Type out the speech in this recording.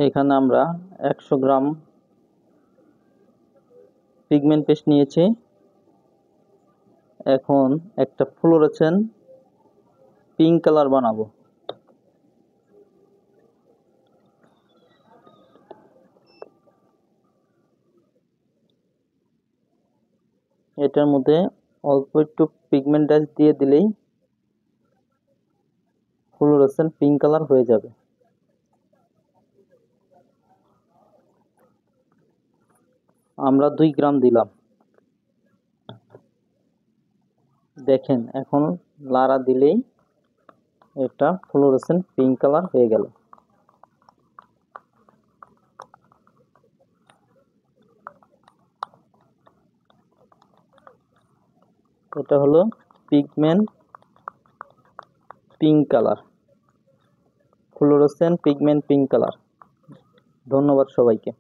এখানে আমরা 100 গ্রাম pigment paste নিয়েছি। এখন একটা ফ্লোরোসেন্ট পিঙ্ক কালার বানাবো। এটার মধ্যে অল্প একটু পিগমেন্ট ডাস্ট দিয়ে দিলেই ফ্লোরোসেন্ট পিঙ্ক কালার হয়ে যাবে। আমরা 2 গ্রাম দিলাম। দেখেন এখন লাড়া দিলেই এটা ফ্লোরোসেন্ট পিঙ্ক কালার হয়ে গেল। এটা হলো pigment pink colour, fluorescent pigment pink colour. ধন্যবাদ সবাইকে।